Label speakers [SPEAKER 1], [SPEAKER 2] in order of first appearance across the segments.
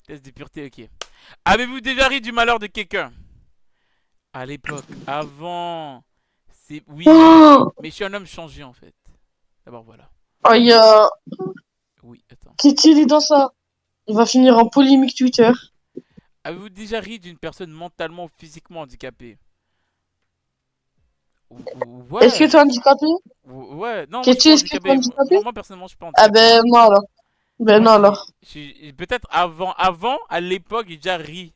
[SPEAKER 1] Test de pureté, ok. Avez-vous déjà ri du malheur de quelqu'un? À l'époque, avant. C'est. Oui.
[SPEAKER 2] Oh,
[SPEAKER 1] Mais je suis un homme changé en fait. D'abord, voilà.
[SPEAKER 2] oh, il y a
[SPEAKER 1] Oui, attends.
[SPEAKER 2] Kitty il est dans ça. Il va finir en polémique Twitter.
[SPEAKER 1] Avez-vous déjà ri d'une personne mentalement ou physiquement handicapée?
[SPEAKER 2] Est-ce que
[SPEAKER 1] Ouais.
[SPEAKER 2] t'es handicapé?
[SPEAKER 1] Ouais. Non, moi je suis
[SPEAKER 2] Kitty,
[SPEAKER 1] pas
[SPEAKER 2] est-ce que t'es
[SPEAKER 1] handicapé.
[SPEAKER 2] handicapé?
[SPEAKER 1] Moi personnellement, je suis pas
[SPEAKER 2] Ah
[SPEAKER 1] handicapé.
[SPEAKER 2] ben non alors. Ben
[SPEAKER 1] Moi,
[SPEAKER 2] non alors.
[SPEAKER 1] peut-être avant, à l'époque, j'ai déjà ri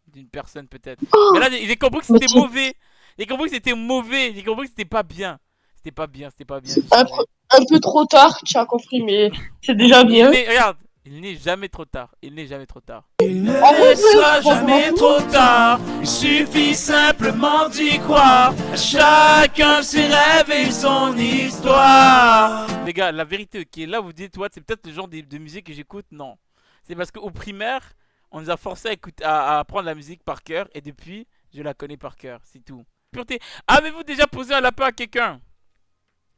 [SPEAKER 1] d'une personne, peut-être. Mais là, j'ai compris que
[SPEAKER 2] Mais
[SPEAKER 1] c'était
[SPEAKER 2] tu
[SPEAKER 1] mauvais. J'ai compris que c'était mauvais. J'ai compris que c'était pas bien. C'était pas bien, c'était pas bien. J'ai
[SPEAKER 2] un,
[SPEAKER 1] changé.
[SPEAKER 2] un peu trop tard, tu as compris, mais c'est déjà
[SPEAKER 1] Mais
[SPEAKER 2] bien.
[SPEAKER 1] regarde, il n'est jamais trop tard. Il n'est jamais trop tard.
[SPEAKER 3] Il ne
[SPEAKER 2] En vrai, ouais,
[SPEAKER 3] sera
[SPEAKER 2] franchement,
[SPEAKER 3] jamais trop tard, il suffit simplement d'y croire. À chacun ses rêves et son histoire.
[SPEAKER 1] Les gars, la vérité, ok, là vous dites, ouais, c'est peut-être le genre de musique que j'écoute. Non. C'est parce qu'au primaire, on nous a forcé à, écouter, à apprendre la musique par cœur. Et depuis, je la connais par cœur. C'est tout. Pureté. Avez-vous déjà posé un lapin à quelqu'un?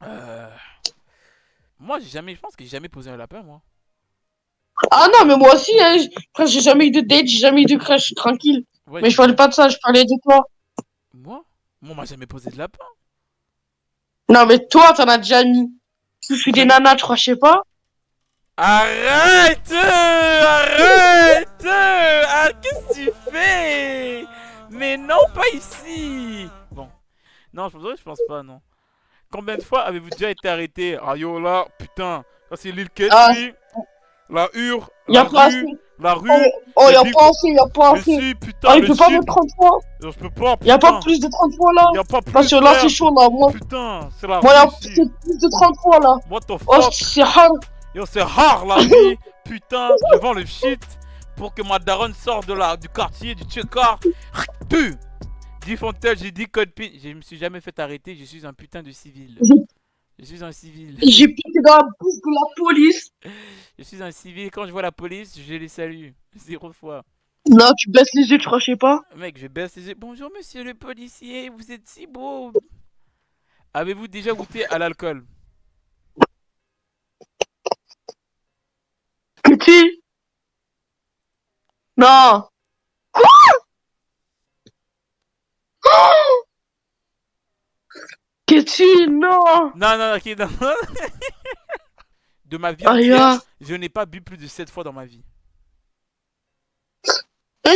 [SPEAKER 1] euh... Moi, j'ai jamais, je pense que j'ai jamais posé un lapin, moi.
[SPEAKER 2] ah non, mais moi aussi, hein, frère, j'ai jamais eu de date, j'ai jamais eu de crush, tranquille.
[SPEAKER 1] Ouais,
[SPEAKER 2] Mais
[SPEAKER 1] j'ai
[SPEAKER 2] je parlais
[SPEAKER 1] déjà.
[SPEAKER 2] pas de ça, je parlais de toi.
[SPEAKER 1] Moi? Moi, on m'a jamais posé de lapin.
[SPEAKER 2] Non, mais toi, t'en as déjà mis. Tu suis des
[SPEAKER 1] J'en ai.
[SPEAKER 2] nanas, je crois, je sais pas.
[SPEAKER 1] Arrête! Arrête! Ah, qu'est-ce que tu fais? Mais non, pas ici! Bon, non, je pense pas, non. Combien de fois avez-vous déjà été arrêté? Ah yo là, putain, ça c'est l'île
[SPEAKER 2] Ah,
[SPEAKER 1] Ketri, la Hure,
[SPEAKER 2] y
[SPEAKER 1] la
[SPEAKER 2] a pas assez.
[SPEAKER 1] rue, la
[SPEAKER 2] Oh,
[SPEAKER 1] rue,
[SPEAKER 2] oh,
[SPEAKER 1] le
[SPEAKER 2] y a
[SPEAKER 1] bif.
[SPEAKER 2] pas assez, y a pas
[SPEAKER 1] Mais
[SPEAKER 2] assez.
[SPEAKER 1] si,
[SPEAKER 2] Oh,
[SPEAKER 1] putain,
[SPEAKER 2] il
[SPEAKER 1] le
[SPEAKER 2] peut pas mettre
[SPEAKER 1] shit.
[SPEAKER 2] 30 points.
[SPEAKER 1] Non, je peux pas,
[SPEAKER 2] Y a pas
[SPEAKER 1] putain.
[SPEAKER 2] plus de 30 points là.
[SPEAKER 1] Y a pas
[SPEAKER 2] Parce
[SPEAKER 1] plus,
[SPEAKER 2] que là, c'est
[SPEAKER 1] frère.
[SPEAKER 2] chaud là.
[SPEAKER 1] Putain, c'est la
[SPEAKER 2] Moi,
[SPEAKER 1] Russie.
[SPEAKER 2] c'est plus de 30 points là.
[SPEAKER 1] What the
[SPEAKER 2] Oh,
[SPEAKER 1] fuck?
[SPEAKER 2] c'est hard.
[SPEAKER 1] Yo, c'est rare la vie. Putain, je vends le shit pour que ma daronne sorte du quartier, du tchekar. Tu! Dit Fontel, j'ai dit code PIN. Je me suis jamais fait arrêter, je suis un putain de civil. Je suis un civil.
[SPEAKER 2] J'ai piqué dans la bouche de la police.
[SPEAKER 1] Je suis un civil. Quand je vois la police, je les salue. Zéro fois.
[SPEAKER 2] Non, tu baisses les yeux, tu crois, je sais pas.
[SPEAKER 1] Mec, je baisse les yeux. Bonjour, monsieur le policier. Vous êtes si beau. Avez-vous déjà goûté à l'alcool?
[SPEAKER 2] Kitty? Non. Kitty, non.
[SPEAKER 1] Non, non, ok, non. De ma vie
[SPEAKER 2] Aïe,
[SPEAKER 1] entière,
[SPEAKER 2] ah.
[SPEAKER 1] je n'ai pas bu plus de 7 fois dans ma vie.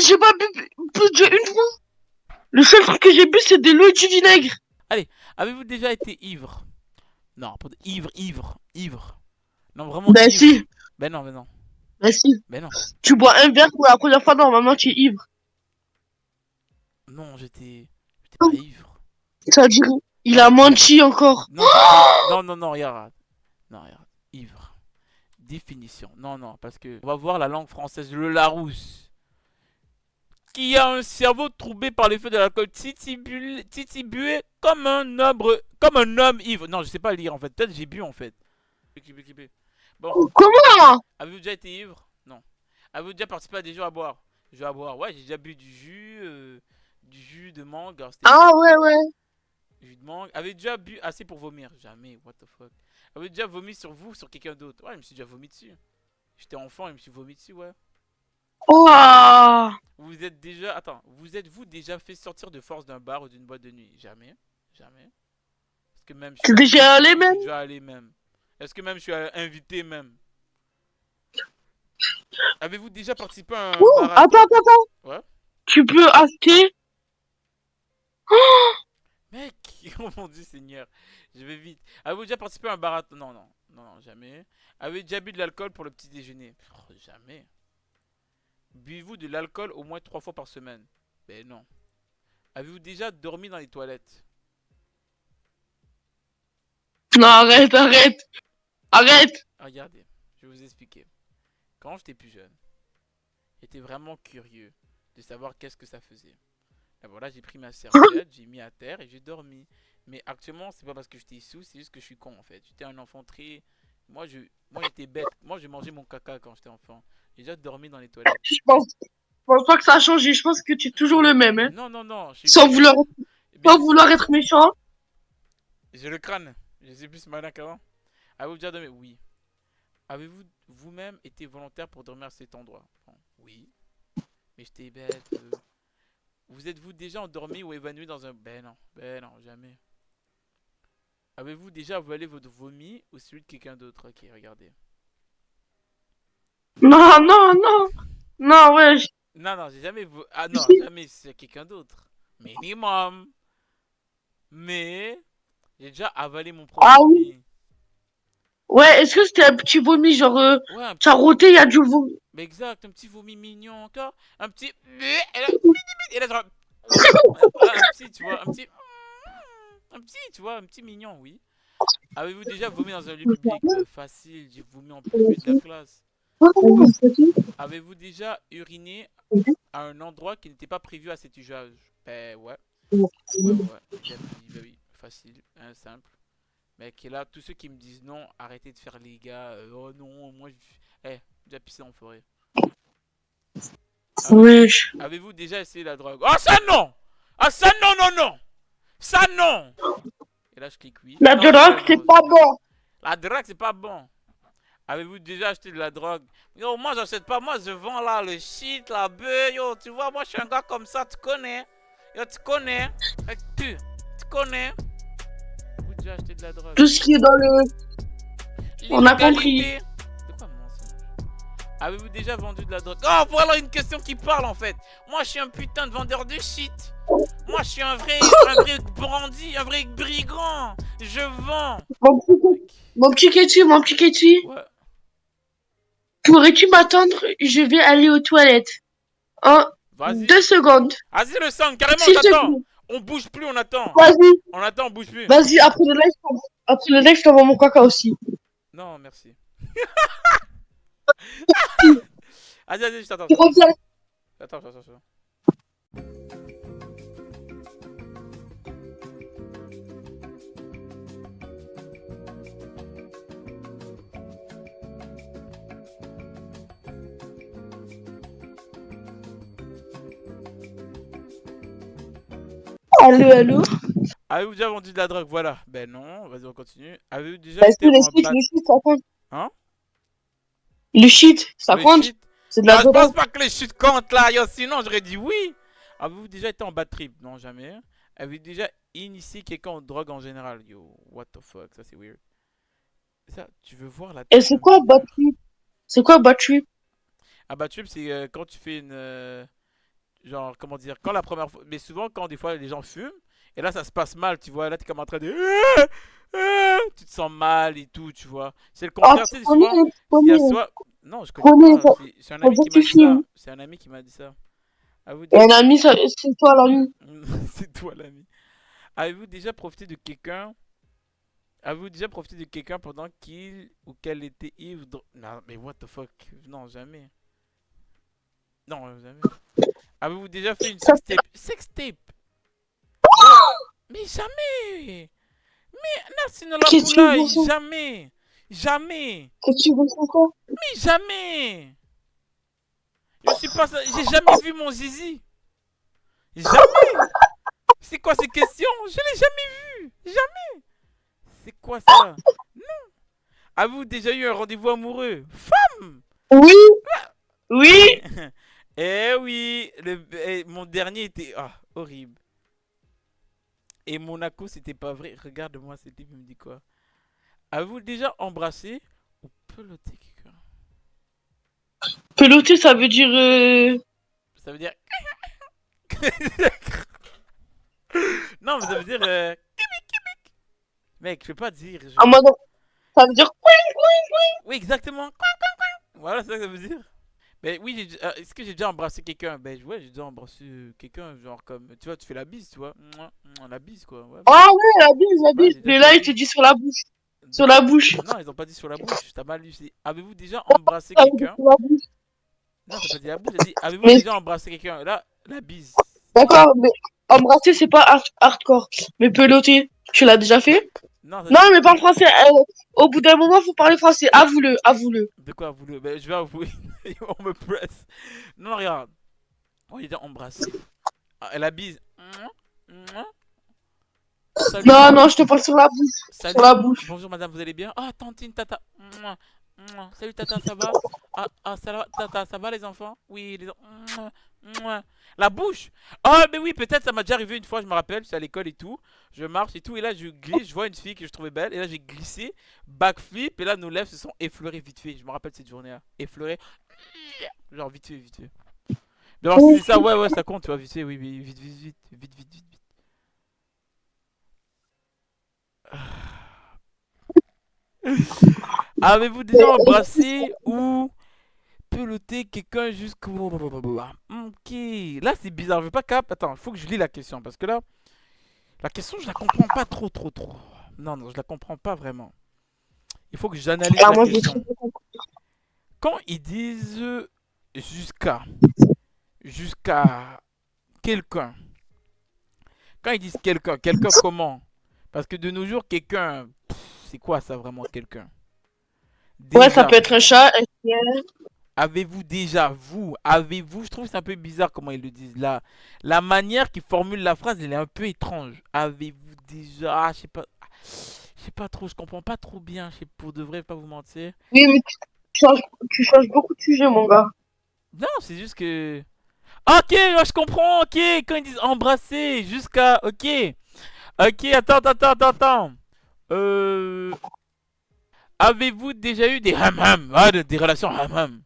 [SPEAKER 2] J'ai pas bu plus d'une fois. Le seul truc que j'ai bu, c'est de l'eau et du vinaigre.
[SPEAKER 1] Allez, avez-vous déjà été ivre? Non, ivre, ivre, ivre. Non, vraiment
[SPEAKER 2] Ben
[SPEAKER 1] ivre.
[SPEAKER 2] si,
[SPEAKER 1] Ben non, ben non.
[SPEAKER 2] ben si.
[SPEAKER 1] Ben non.
[SPEAKER 2] Tu bois un verre pour la première fois, normalement, tu es ivre.
[SPEAKER 1] Non, j'étais pas ivre.
[SPEAKER 2] Ça veut dire, il
[SPEAKER 1] Non,
[SPEAKER 2] a menti encore.
[SPEAKER 1] non, j'étais. Non, non, non, regarde. Non, regarde. Ivre. Définition. Non, non, parce que. On va voir la langue française. Le Larousse. Qui a un cerveau troublé par l'effet de l'alcool, titibué comme un homme ivre. Non, je sais pas lire en fait. Peut-être j'ai bu en fait. Bon,
[SPEAKER 2] Comment?
[SPEAKER 1] avez-vous déjà été ivre? Non. Avez-vous déjà participé à des jeux à boire? Jeux à boire, ouais, j'ai déjà bu du jus de mangue. Alors, c'était
[SPEAKER 2] Ah ouais, ouais.
[SPEAKER 1] jus de mangue. Avez-vous déjà bu assez pour vomir? Jamais, what the fuck. Avez-vous déjà vomi sur vous ou sur quelqu'un d'autre? Ouais, je me suis déjà vomi dessus. J'étais enfant et je me suis vomi dessus, ouais.
[SPEAKER 2] Oh.
[SPEAKER 1] Vous êtes déjà. Attends, vous êtes-vous déjà fait sortir de force d'un bar ou d'une boîte de nuit? Jamais. Jamais. Est-ce que même je
[SPEAKER 2] T'es
[SPEAKER 1] suis invité?
[SPEAKER 2] déjà allé
[SPEAKER 1] Je
[SPEAKER 2] même?
[SPEAKER 1] suis déjà allé même. Est-ce que même je suis invité même? Avez-vous déjà participé à un
[SPEAKER 2] Ouh,
[SPEAKER 1] marathon?
[SPEAKER 2] attends, attends, attends.
[SPEAKER 1] Ouais.
[SPEAKER 2] Tu peux acheter.
[SPEAKER 1] Mec, oh mon dieu Seigneur. Je vais vite. Avez-vous déjà participé à un marathon? Non, non, non, non, jamais. Avez-vous déjà bu de l'alcool pour le petit déjeuner? Oh, jamais. Buvez-vous de l'alcool au moins 3 fois par semaine? Ben non. Avez-vous déjà dormi dans les toilettes?
[SPEAKER 2] Non, arrête, arrête. Arrête.
[SPEAKER 1] Regardez, je vais vous expliquer. Quand j'étais plus jeune, j'étais vraiment curieux de savoir qu'est-ce que ça faisait. Et voilà, j'ai pris ma serviette, j'ai mis à terre et j'ai dormi. Mais actuellement, c'est pas parce que j'étais sous, c'est juste que je suis con en fait. J'étais un enfant très. Moi j'étais bête. Moi, je mangeais mon caca quand j'étais enfant. J'ai déjà dormi dans les toilettes.
[SPEAKER 2] Je pense pas que ça a changé. Je pense que tu es toujours le même, hein.
[SPEAKER 1] Non, non, non, je suis
[SPEAKER 2] Sans
[SPEAKER 1] plus.
[SPEAKER 2] vouloir,
[SPEAKER 1] Bien
[SPEAKER 2] sans
[SPEAKER 1] sûr.
[SPEAKER 2] vouloir être méchant.
[SPEAKER 1] J'ai le crâne. Je suis plus malin qu'avant. Avez-vous déjà dormi? Oui. Avez-vous vous-même été volontaire pour dormir à cet endroit? Bon, oui. Mais j'étais bête. Vous êtes-vous déjà endormi ou évanoui dans un... Ben non, jamais. Avez-vous déjà avalé votre vomi ou celui de quelqu'un d'autre? Ok, regardez.
[SPEAKER 2] Non, non, non. Non, ouais.
[SPEAKER 1] Non, j'ai jamais... Ah non, jamais c'est quelqu'un d'autre. Minimum. Mais... J'ai déjà avalé mon propre
[SPEAKER 2] Ah oui.
[SPEAKER 1] vomi.
[SPEAKER 2] Ouais, est-ce que c'était un petit vomi, genre,
[SPEAKER 1] Ouais, un
[SPEAKER 2] t'as
[SPEAKER 1] petit...
[SPEAKER 2] roté, il y a du vomi.
[SPEAKER 1] Mais exact, un petit vomi mignon encore. Un petit... Et là, genre... Un petit, tu vois, un petit... Un petit, tu vois, un petit mignon, oui. Avez-vous déjà vomi dans un lieu public? Facile, j'ai vomi en plein milieu de la classe. Avez-vous déjà uriné à un endroit qui n'était pas prévu à cet usage? Ben ouais. Ouais. Ben oui, facile, hein, simple. Mais qui est là, tous ceux qui me disent non, arrêtez de faire les gars. Oh non, moi je... déjà pissé en forêt.
[SPEAKER 2] Wesh.
[SPEAKER 1] Avez-vous déjà essayé la drogue? Oh ça non! Ah ça non! Ça non! Et là je clique oui.
[SPEAKER 2] La
[SPEAKER 1] Non,
[SPEAKER 2] drogue,
[SPEAKER 1] non,
[SPEAKER 2] c'est
[SPEAKER 1] non.
[SPEAKER 2] pas bon.
[SPEAKER 1] La drogue c'est pas bon. Avez-vous déjà acheté de la drogue? Yo, moi j'achète pas, moi je vends là le shit, la bœuf, yo, tu vois, moi je suis un gars comme ça, tu connais? Yo, tu connais? Tu connais? Avez-vous déjà acheté de la drogue?
[SPEAKER 2] Tout ce qui est dans le... On a compris.
[SPEAKER 1] L'illégalité. C'est quoi mensonge? Avez-vous déjà vendu de la drogue? Oh, voilà une question qui parle en fait. Moi je suis un putain de vendeur de shit. Moi je suis un vrai bandit, un vrai brigand. Je vends.
[SPEAKER 2] Mon petit Ketty,
[SPEAKER 1] Ouais.
[SPEAKER 2] pourrais-tu m'attendre? Je vais aller aux toilettes. En
[SPEAKER 1] Vas-y.
[SPEAKER 2] 2 secondes.
[SPEAKER 1] Vas-y le sang, carrément,
[SPEAKER 2] S'il te
[SPEAKER 1] j'attends.
[SPEAKER 2] plaît.
[SPEAKER 1] On bouge plus, on attend.
[SPEAKER 2] Vas-y,
[SPEAKER 1] On attend, on bouge plus.
[SPEAKER 2] vas-y, après le live, je t'envoie mon caca aussi.
[SPEAKER 1] Non, merci. Vas-y, je t'attends.
[SPEAKER 2] Tu reviens.
[SPEAKER 1] Attends.
[SPEAKER 2] Allô?
[SPEAKER 1] Avez-vous déjà vendu de la drogue? Voilà. Ben non, vas-y, on continue. Avez-vous déjà
[SPEAKER 2] Est-ce que
[SPEAKER 1] été en bat...
[SPEAKER 2] le shit, ça compte?
[SPEAKER 1] Hein?
[SPEAKER 2] Le shit, ça
[SPEAKER 1] Le
[SPEAKER 2] compte?
[SPEAKER 1] shit?
[SPEAKER 2] C'est de
[SPEAKER 1] Non,
[SPEAKER 2] la
[SPEAKER 1] je pense
[SPEAKER 2] drogue.
[SPEAKER 1] pas que les chutes comptent là, yo, sinon j'aurais dit oui. Avez-vous déjà été en bad trip? Non, jamais. Avez-vous déjà initié quelqu'un en drogue en général? Yo, what the fuck, ça c'est weird. Ça, tu veux voir la
[SPEAKER 2] Et
[SPEAKER 1] tête
[SPEAKER 2] c'est
[SPEAKER 1] d'un
[SPEAKER 2] quoi
[SPEAKER 1] mec?
[SPEAKER 2] bad trip? C'est quoi bad trip?
[SPEAKER 1] Un bad trip, c'est quand tu fais une. Genre, comment dire? Quand la première fois. Mais souvent, quand des fois les gens fument, et là ça se passe mal, tu vois. Là t'es comme en train de. Tu te sens mal et tout, tu vois. C'est le
[SPEAKER 2] Ah,
[SPEAKER 1] contraire, tu sais, souvent. Il y a soit. Non, je connais
[SPEAKER 2] prenez,
[SPEAKER 1] pas. C'est un ami qui m'a dit ça. C'est un ami qui m'a dit ça. À vous
[SPEAKER 2] Et
[SPEAKER 1] déjà.
[SPEAKER 2] un ami, c'est toi l'ami.
[SPEAKER 1] C'est toi l'ami. Avez-vous déjà profité de quelqu'un? Avez-vous déjà profité de quelqu'un pendant qu'il ou qu'elle était ivre? Non, mais what the fuck? Non, jamais. Non, jamais. Avez-vous déjà fait une sextape? Sextape? Mais jamais! Nassina la
[SPEAKER 2] Qu'est-ce que tu veux
[SPEAKER 1] poulaille,
[SPEAKER 2] ça?
[SPEAKER 1] jamais! Jamais!
[SPEAKER 2] Qu'est-ce que tu veux ça, quoi?
[SPEAKER 1] Mais jamais! Je suis pas. J'ai jamais vu mon zizi! Jamais! C'est quoi ces questions? Je l'ai jamais vu! Jamais! C'est quoi ça? Non! Avez-vous déjà eu un rendez-vous amoureux? Femme!
[SPEAKER 2] Oui, oui.
[SPEAKER 1] Eh oui! Mon dernier était. Ah, horrible. Et Monaco, c'était pas vrai. Regarde-moi, ce type, il me dit quoi? Avez-vous déjà embrassé ou peloté quelqu'un?
[SPEAKER 2] Peloter, ça veut dire...
[SPEAKER 1] Ça veut dire. Non, mais ça veut dire. Mec, je peux pas dire.
[SPEAKER 2] Ah, moi, non. Ça veut dire...
[SPEAKER 1] Oui, exactement. Voilà, c'est ça que ça veut dire. Mais oui, est-ce que j'ai déjà embrassé quelqu'un? Ben ouais, j'ai déjà embrassé quelqu'un, genre comme. Tu vois, tu fais la bise, tu vois. Mouah, mouah, la bise, quoi. Ouais,
[SPEAKER 2] Ah ouais, la bise, la
[SPEAKER 1] ouais,
[SPEAKER 2] bise.
[SPEAKER 1] j'ai déjà
[SPEAKER 2] Mais
[SPEAKER 1] fait
[SPEAKER 2] là,
[SPEAKER 1] la
[SPEAKER 2] il te
[SPEAKER 1] bise.
[SPEAKER 2] dit sur la bouche. Sur la bouche.
[SPEAKER 1] Non, ils ont pas dit sur la bouche. T'as mal lu. Avez-vous déjà embrassé
[SPEAKER 2] Ah oui,
[SPEAKER 1] quelqu'un?
[SPEAKER 2] sur la bouche.
[SPEAKER 1] Non, t'as pas dit la bouche, t'as dit avez-vous
[SPEAKER 2] Mais
[SPEAKER 1] déjà embrassé quelqu'un? Là, la bise.
[SPEAKER 2] d'accord, mais embrasser, c'est pas hardcore. Mais peloter, tu l'as déjà fait?
[SPEAKER 1] Non,
[SPEAKER 2] Non, mais pas en français. Au bout d'un moment, faut parler français. Avoue-le, avoue-le.
[SPEAKER 1] de quoi vous le. Ben, je vais avouer. On me presse. Non, regarde. On est déjà embrassé. Ah, la bise. Salut.
[SPEAKER 2] Non, non, je te parle sur la bouche.
[SPEAKER 1] Salut.
[SPEAKER 2] Sur la bouche.
[SPEAKER 1] Bonjour madame, vous allez bien? Ah, tantine, tata. Salut tata, ça va? Tata, ça va les enfants? Oui, les enfants. La bouche! Oh, mais oui, peut-être ça m'a déjà arrivé une fois, je me rappelle, j'étais à l'école et tout. Je marche et tout, et là je glisse, je vois une fille que je trouvais belle, et là j'ai glissé, backflip, et là nos lèvres se sont effleurées vite fait. Je me rappelle cette journée-là. Effleurées. Genre vite fait, vite fait. Mais alors, si c'est ça, ouais, ouais, ça compte, tu vois, vite fait, oui, oui, vite, vite, vite, vite, vite, vite, vite. Avez-vous déjà embrassé ou peloté quelqu'un jusqu'au... Ok, là c'est bizarre, je veux pas cap. Attends, il faut que je lis la question parce que là, la question je la comprends pas trop, trop, trop. Non, non, je la comprends pas vraiment. Il faut que j'analyse
[SPEAKER 2] Ah,
[SPEAKER 1] la
[SPEAKER 2] moi, je l'ai
[SPEAKER 1] question.
[SPEAKER 2] très bien compris.
[SPEAKER 1] Quand ils disent jusqu'à, jusqu'à quelqu'un, quand ils disent quelqu'un, quelqu'un comment? Parce que de nos jours, quelqu'un, c'est quoi ça vraiment quelqu'un?
[SPEAKER 2] Ouais, ça
[SPEAKER 1] Déjà,
[SPEAKER 2] peut être un chat, un chien.
[SPEAKER 1] avez-vous déjà, vous, avez-vous, je trouve que c'est un peu bizarre comment ils le disent là. La manière qu'ils formulent la phrase, elle est un peu étrange. Avez-vous déjà, je sais pas trop, je comprends pas trop bien, je sais pour de vrai, pas vous mentir.
[SPEAKER 2] Oui, mais tu changes beaucoup de sujet, mon gars.
[SPEAKER 1] Non, c'est juste que... Ok, moi, je comprends, ok, quand ils disent embrasser jusqu'à... Ok, ok, attends. Euh... Avez-vous déjà eu des ham-ham? Ah, des relations ham-ham.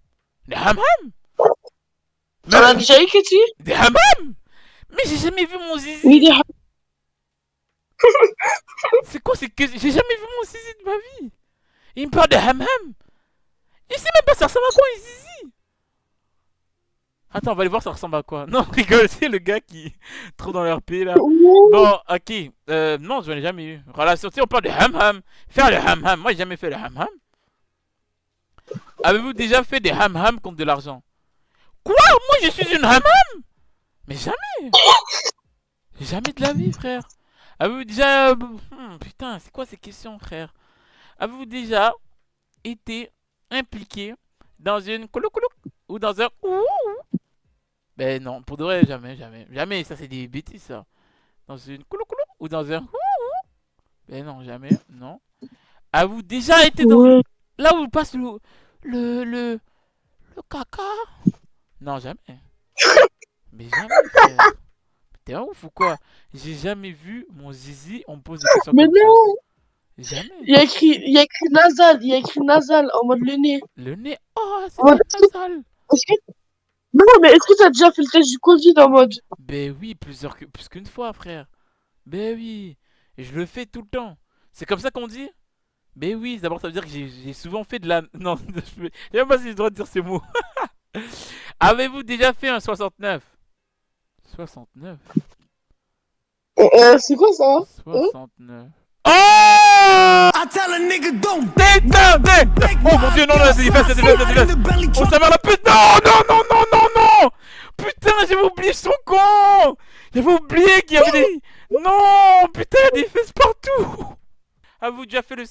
[SPEAKER 1] Des ham-ham?
[SPEAKER 2] T'en as
[SPEAKER 1] Mais...
[SPEAKER 2] déjà eu, Katie?
[SPEAKER 1] Des ham-ham? Mais j'ai jamais vu mon
[SPEAKER 2] Oui,
[SPEAKER 1] zizi. C'est quoi, c'est que j'ai jamais vu mon zizi de ma vie. Il me parle de ham-ham. Je sais même pas ça ressemble à quoi un zizi. Attends, on va aller voir ça ressemble à quoi. Non, rigole, c'est le gars qui trop dans leur pays là. Bon, ok. Non, je n'en ai jamais eu. Relation, tu sais, on parle de ham-ham. Faire le ham-ham. Moi, j'ai jamais fait le ham-ham. Avez-vous déjà fait des ham-ham contre de l'argent? Quoi? Moi, je suis une ham-ham? Mais jamais. Jamais de la vie, frère. Avez-vous déjà... putain, c'est quoi ces questions, frère? Avez-vous déjà été impliqué dans une colo ou dans un ouh? Ben non, pour de vrai, jamais, jamais. Jamais, ça c'est des bêtises, ça. Dans une colo ou dans un ouh? Ben non, jamais, non. Avez-vous déjà été dans...
[SPEAKER 2] Ouais.
[SPEAKER 1] Là où passe le, le, le caca? Non, jamais. Mais jamais, frère. T'es un ouf ou quoi? J'ai jamais vu mon zizi, on me pose des questions
[SPEAKER 2] Mais
[SPEAKER 1] comme ça.
[SPEAKER 2] non!
[SPEAKER 1] Jamais.
[SPEAKER 2] Il y a écrit nasal, il y a écrit nasal en mode le nez.
[SPEAKER 1] Le nez, oh,
[SPEAKER 2] En mode,
[SPEAKER 1] c'était nasal.
[SPEAKER 2] est-ce que- Non, mais est-ce que t'as déjà fait le test du Covid en mode?
[SPEAKER 1] Ben oui, plus qu'une fois, frère. Ben oui. Et je le fais tout le temps. C'est comme ça qu'on dit? Ben oui, d'abord ça veut dire que j'ai souvent fait de la... Non, je sais même pas si j'ai le droit de dire ces mots. Avez-vous déjà fait un 69? 69?
[SPEAKER 2] C'est quoi ça? Hein?
[SPEAKER 1] 69. Oh!
[SPEAKER 3] I tell a nigga don't
[SPEAKER 1] Putain, oh mon dieu, non, non, c'est défense. Oh, ça va la pute. Non, non, non, non, non, non. Putain, j'avais oublié son con. J'avais oublié qu'il y avait des... Non, putain, il y a des fesses partout. Avez-vous déjà fait le...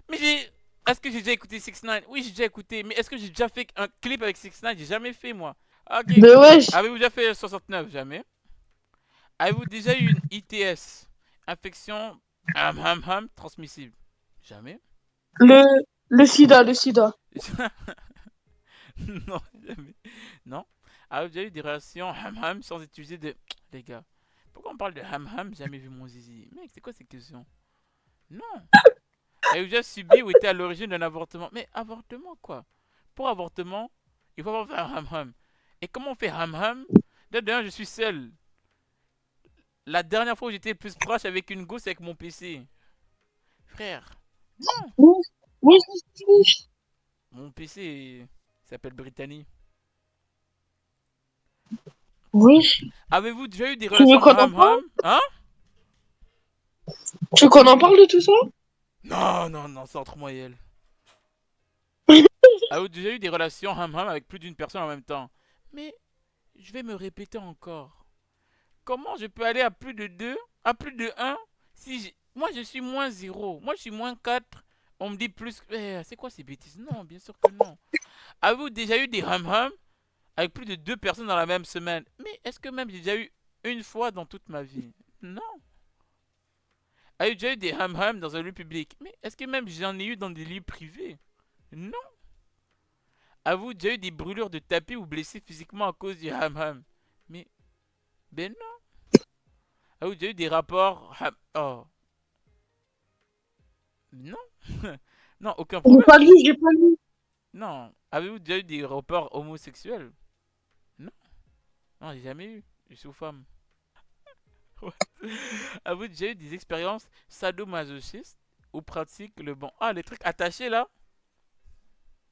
[SPEAKER 1] Mais j'ai... Est-ce que j'ai déjà écouté 6 9? Oui, j'ai déjà écouté. Mais est-ce que j'ai déjà fait un clip avec 6 9? J'ai jamais fait, moi. Ok.
[SPEAKER 2] Mais wesh,
[SPEAKER 1] Avez-vous déjà fait 69? Jamais. Avez-vous déjà eu une ITS? Infection transmissible? Jamais.
[SPEAKER 2] le, le sida.
[SPEAKER 1] Non, jamais. Non. Avez-vous déjà eu des relations sans utiliser de... Les gars, pourquoi on parle de jamais vu mon zizi? Mec, c'est quoi ces questions? Non. Avez-vous déjà subi ou été à l'origine d'un avortement? Mais avortement quoi? Pour avortement, il faut avoir fait un ham-ham. Et comment on fait ham-ham? D'ailleurs, je suis seul. La dernière fois où j'étais le plus proche avec une gosse avec mon PC. Frère, non.
[SPEAKER 2] Wesh, wesh, wesh.
[SPEAKER 1] Mon PC s'appelle Brittany.
[SPEAKER 2] Wesh.
[SPEAKER 1] Avez-vous déjà eu des
[SPEAKER 2] Tu veux
[SPEAKER 1] relations
[SPEAKER 2] qu'on en parle?
[SPEAKER 1] ham-ham? Hein?
[SPEAKER 2] Tu veux qu'on en parle de tout ça?
[SPEAKER 1] Non, non, non, c'est entre moi et elle. Avez-vous déjà eu des relations ham-ham avec plus d'une personne en même temps? Mais je vais me répéter encore. Comment je peux aller à plus de 2, à plus de un, si moi je suis moins zéro, moi je suis moins 4. On me dit plus... c'est quoi ces bêtises? Non, bien sûr que non. Avez-vous déjà eu des ham-ham avec plus de 2 personnes dans la même semaine? Mais est-ce que même j'ai déjà eu une fois dans toute ma vie? Non. Avez-vous déjà eu des ham-ham dans un lieu public? Mais est-ce que même j'en ai eu dans des lieux privés? Non. Avez-vous déjà eu des brûlures de tapis ou blessé physiquement à cause du ham-ham? Mais, ben non. Avez-vous déjà eu des rapports Oh, non. Non, aucun
[SPEAKER 2] J'ai
[SPEAKER 1] problème.
[SPEAKER 2] pas lu, j'ai pas lu.
[SPEAKER 1] Non. Avez-vous déjà eu des rapports homosexuels? Non. Non, j'ai jamais eu. Je suis femme. Ouais. Avez-vous déjà eu des expériences sadomasochistes ou pratiques le bon... Ah, les trucs attachés là?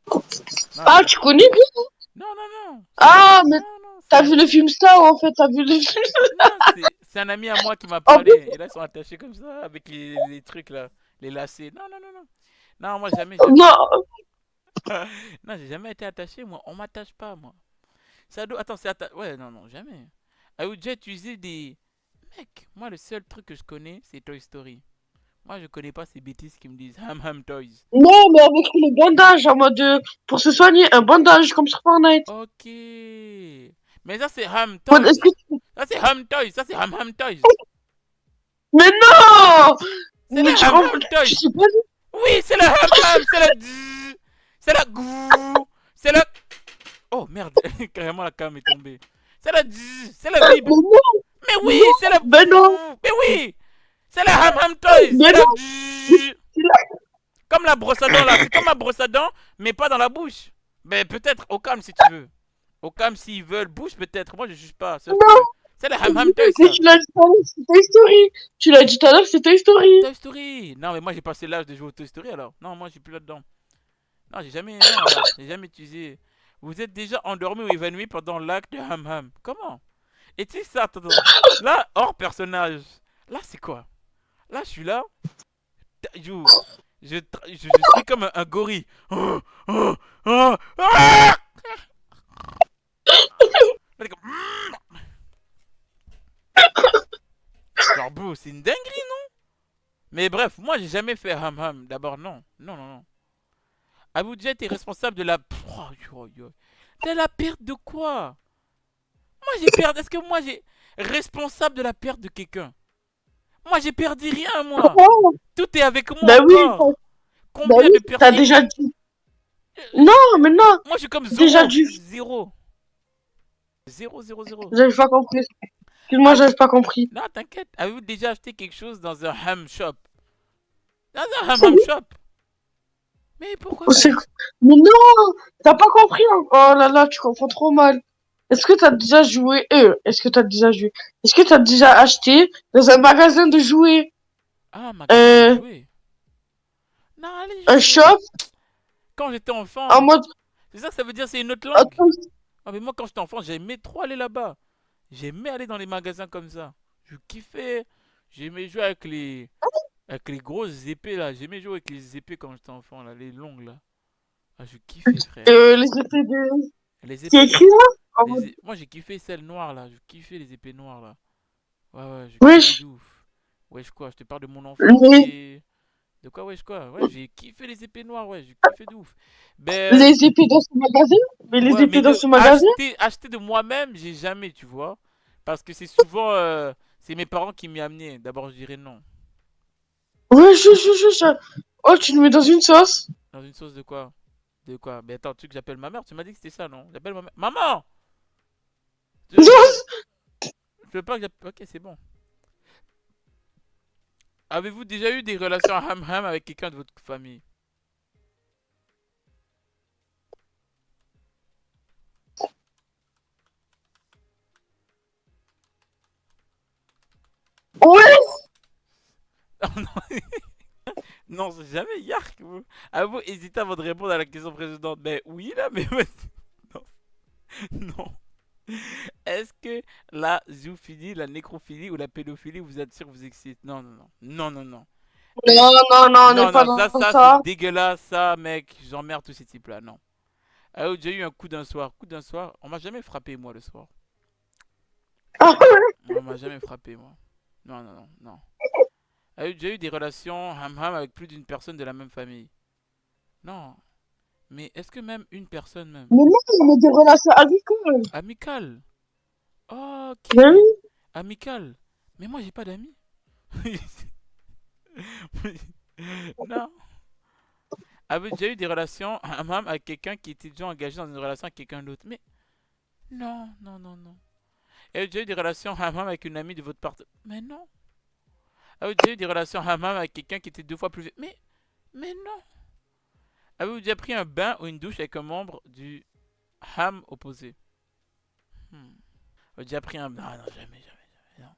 [SPEAKER 1] Non,
[SPEAKER 2] Ah,
[SPEAKER 1] non.
[SPEAKER 2] tu connais lui?
[SPEAKER 1] Non, non, non.
[SPEAKER 2] Ah, mais
[SPEAKER 1] Non, non,
[SPEAKER 2] t'as vu le film Star en fait, t'as vu le film.
[SPEAKER 1] Non, c'est un ami à moi qui m'a
[SPEAKER 2] En
[SPEAKER 1] parlé.
[SPEAKER 2] plus,
[SPEAKER 1] Et là, ils sont attachés comme ça, avec les trucs là, les lacets. Non, non, non, non. Non, moi, jamais, jamais.
[SPEAKER 2] non,
[SPEAKER 1] Non, j'ai jamais été attaché, moi. On m'attache pas, moi. Ça doit... Attends, c'est Ouais, non, non, jamais. Avez-vous déjà utilisé des... Mec, moi, le seul truc que je connais, c'est Toy Story. Moi, je connais pas ces bêtises qui me disent Ham Ham Toys.
[SPEAKER 2] non, mais avec le bandage en mode pour se soigner, un bandage comme sur Fortnite.
[SPEAKER 1] Ok. Mais ça, c'est Ham
[SPEAKER 2] Mode,
[SPEAKER 1] Toys.
[SPEAKER 2] est-ce que
[SPEAKER 1] Ça, c'est Ham Toys. Ça, c'est Ham Ham Toys.
[SPEAKER 2] Mais non!
[SPEAKER 1] C'est le
[SPEAKER 2] Mais
[SPEAKER 1] Ham Ham
[SPEAKER 2] tu
[SPEAKER 1] Toys.
[SPEAKER 2] sais pas.
[SPEAKER 1] Oui, c'est le Ham Ham. C'est le dzz. C'est le gou. C'est le... Oh, merde. Carrément, la cam est tombée. C'est le dzz. C'est le bip.
[SPEAKER 2] Mais non,
[SPEAKER 1] Mais oui, c'est le...
[SPEAKER 2] mais non,
[SPEAKER 1] Mais oui. C'est le Ham Ham Toys.
[SPEAKER 2] mais
[SPEAKER 1] C'est le
[SPEAKER 2] non,
[SPEAKER 1] dzz.
[SPEAKER 2] c'est là.
[SPEAKER 1] Comme la brosse à dents, là. C'est comme ma brosse à dents, mais pas dans la bouche. Mais peut-être au calme, si tu veux. Au calme, s'ils veulent, bouche peut-être. Moi, je juge pas. Sauf que... C'est le Ham Ham Toys,
[SPEAKER 2] Mais
[SPEAKER 1] ça.
[SPEAKER 2] tu l'as dit tout à l'heure, c'est Toy Story. Tu l'as dit tout à l'heure, c'est Toy Story.
[SPEAKER 1] Toy Story. Non, mais moi, j'ai passé l'âge de jouer au Toy Story, alors. Non, moi, j'ai plus là-dedans. Non, j'ai jamais... Non, alors, j'ai jamais utilisé... Vous êtes déjà endormi ou évanoui pendant l'acte de Ham Ham. Comment? Et tu sais ça, attends, attends. Là, hors personnage. Là, c'est quoi? Là, je suis là. Je, je suis comme un gorille. Oh, oh, oh, ah. Là, t'es comme... Genre, bro, c'est une dinguerie, non? Mais bref, moi, j'ai jamais fait Ham Ham. D'abord, non. Non, non, non. Abu Jet est responsable de la... Oh, yo, yo. De la perte de quoi? Moi, j'ai perdu... Est-ce que moi, j'ai... Responsable de la perte de quelqu'un? Moi, j'ai perdu rien, moi.
[SPEAKER 2] Oh,
[SPEAKER 1] Tout est avec moi
[SPEAKER 2] bah oui,
[SPEAKER 1] encore.
[SPEAKER 2] bah
[SPEAKER 1] Combien
[SPEAKER 2] oui,
[SPEAKER 1] de
[SPEAKER 2] t'as
[SPEAKER 1] personnes...
[SPEAKER 2] déjà dit. Non, mais non,
[SPEAKER 1] Moi, je suis comme
[SPEAKER 2] déjà
[SPEAKER 1] zéro.
[SPEAKER 2] dit.
[SPEAKER 1] Zéro. Zéro, zéro, zéro.
[SPEAKER 2] J'avais pas compris. Excuse-moi,
[SPEAKER 1] Ah,
[SPEAKER 2] j'avais pas compris.
[SPEAKER 1] non, t'inquiète. Avez-vous déjà acheté quelque chose dans un ham shop? Dans un ham ham shop? Mais pourquoi
[SPEAKER 2] C'est-
[SPEAKER 1] pas?
[SPEAKER 2] Mais non, t'as pas compris. Oh là là, tu comprends trop mal. Est-ce que t'as déjà joué, est-ce que t'as déjà joué? Est-ce que t'as déjà acheté dans un magasin de jouets,
[SPEAKER 1] Ah, magasin de
[SPEAKER 2] euh,
[SPEAKER 1] jouets. Non, allez,
[SPEAKER 2] un shop
[SPEAKER 1] quand j'étais
[SPEAKER 2] en
[SPEAKER 1] enfant.
[SPEAKER 2] mode,
[SPEAKER 1] C'est ça que ça veut dire, c'est une autre langue.
[SPEAKER 2] attends,
[SPEAKER 1] Ah, mais moi, quand j'étais enfant, j'aimais trop aller là-bas. J'aimais aller dans les magasins comme ça. Je kiffais. J'aimais jouer avec les grosses épées là. J'aimais jouer avec les épées quand j'étais enfant là, les longues là. Ah, je kiffais, frère.
[SPEAKER 2] les effets de,
[SPEAKER 1] Les
[SPEAKER 2] c'est
[SPEAKER 1] épées
[SPEAKER 2] écrit
[SPEAKER 1] là.
[SPEAKER 2] là? En mode,
[SPEAKER 1] Moi, j'ai kiffé celles noires là. Je kiffais les épées noires là. Ouais, ouais, je kiffais
[SPEAKER 2] wesh,
[SPEAKER 1] de ouf. Wesh, quoi, je te parle de mon enfance
[SPEAKER 2] les,
[SPEAKER 1] et. De quoi, wesh, quoi? Ouais, j'ai kiffé les épées noires, ouais, j'ai kiffé de ouf. Ben,
[SPEAKER 2] les épées dans ce magasin? Mais les
[SPEAKER 1] ouais, mais
[SPEAKER 2] épées dans
[SPEAKER 1] de
[SPEAKER 2] ce magasin?
[SPEAKER 1] acheter de moi-même, j'ai jamais, tu vois. Parce que c'est souvent, c'est mes parents qui m'y amenaient. D'abord, je dirais non.
[SPEAKER 2] Ouais, oh, tu le mets dans une sauce?
[SPEAKER 1] Dans une sauce de quoi? De quoi? Ben attends, tu veux que j'appelle ma mère? Tu m'as dit que c'était ça, non? J'appelle ma mère. Maman! Tu veux pas, tu veux pas que j'appelle... Ok, c'est bon. Avez-vous déjà eu des relations ham-ham avec quelqu'un de votre famille?
[SPEAKER 2] Ouais,
[SPEAKER 1] Oh non, non, c'est jamais Yark. Avez-vous hésité avant de répondre à la question précédente? Ben oui, là, mais non. Non. Est-ce que la zoophilie, la nécrophilie ou la pédophilie vous attire, vous excite? Non, non, non. Non, non, non.
[SPEAKER 2] non, non, non, on n'est
[SPEAKER 1] Non,
[SPEAKER 2] pas
[SPEAKER 1] non,
[SPEAKER 2] dans
[SPEAKER 1] ça
[SPEAKER 2] ça.
[SPEAKER 1] c'est dégueulasse, ça, mec. J'emmerde tous ces types-là, non. Ah, j'ai eu un coup d'un soir. Coup d'un soir, on m'a jamais frappé, moi, le soir.
[SPEAKER 2] Ah,
[SPEAKER 1] On m'a jamais frappé, moi. Non, non, non, non. Ah, j'ai eu des relations ham-ham avec plus d'une personne de la même famille. Non. Mais est-ce que même une personne, même?
[SPEAKER 2] mais non, on a des relations agricoles.
[SPEAKER 1] Amical. Ok.
[SPEAKER 2] Mais oui.
[SPEAKER 1] Amical. Mais moi, j'ai pas d'amis. Non. Avez-vous déjà eu des relations même avec quelqu'un qui était déjà engagé dans une relation avec quelqu'un d'autre? Mais non, non, non, non. Avez-vous déjà eu des relations même avec une amie de votre partenaire? Mais non. Avez-vous déjà eu des relations même avec quelqu'un qui était 2 fois plus vieux? Mais non. Avez-vous déjà pris un bain ou une douche avec un membre du ham opposé? Hmm. Avez-vous déjà pris un... Non, non, jamais, jamais, jamais, non.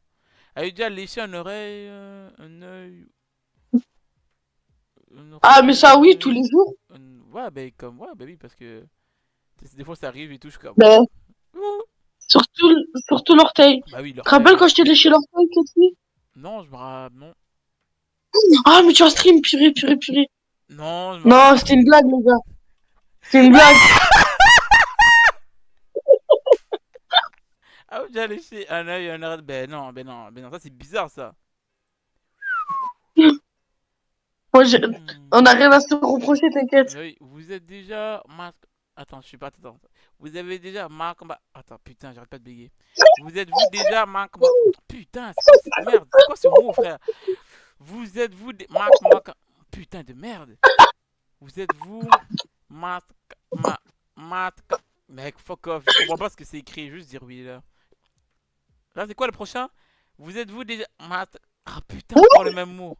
[SPEAKER 1] Avez-vous déjà léché une oreille, un œil, une
[SPEAKER 2] Ah, mais ça, oui, tous
[SPEAKER 1] oreille,
[SPEAKER 2] les jours.
[SPEAKER 1] Ouais, ben comme... Ouais, ben oui, parce que... Des fois, ça arrive et tout, je suis comme...
[SPEAKER 2] Mais
[SPEAKER 1] Ouh.
[SPEAKER 2] surtout, surtout l'orteil.
[SPEAKER 1] Bah oui,
[SPEAKER 2] Tu te rappelles quand
[SPEAKER 1] l'orteil.
[SPEAKER 2] je t'ai léché l'orteil, Cathy?
[SPEAKER 1] Non, je me rappelle... Non.
[SPEAKER 2] Ah, mais tu as stream, purée, purée, purée.
[SPEAKER 1] Non, je me rappelle...
[SPEAKER 2] Non, c'était une blague, les gars. C'était une blague.
[SPEAKER 1] Ah, vous déjà léché un œil, un oreille... Ben non, ben non, ben non, ça c'est bizarre, ça.
[SPEAKER 2] Moi,
[SPEAKER 1] Hmm.
[SPEAKER 2] on a rien à se reprocher, t'inquiète.
[SPEAKER 1] Mais oui, vous êtes déjà... Attends, je suis pas... Attends. Vous avez déjà marque... Attends, putain, j'arrête pas de bégayer. Vous êtes-vous déjà marque... Putain, c'est quoi cette merde? C'est quoi ce mot, frère? Vous êtes-vous... Marque... Putain de merde. Vous êtes-vous... Marque... Marque... Mec, fuck off. Je comprends pas ce que c'est écrit. Juste dire oui, là. Là, c'est quoi le prochain? Vous êtes-vous déjà... Ah, putain, encore le même mot.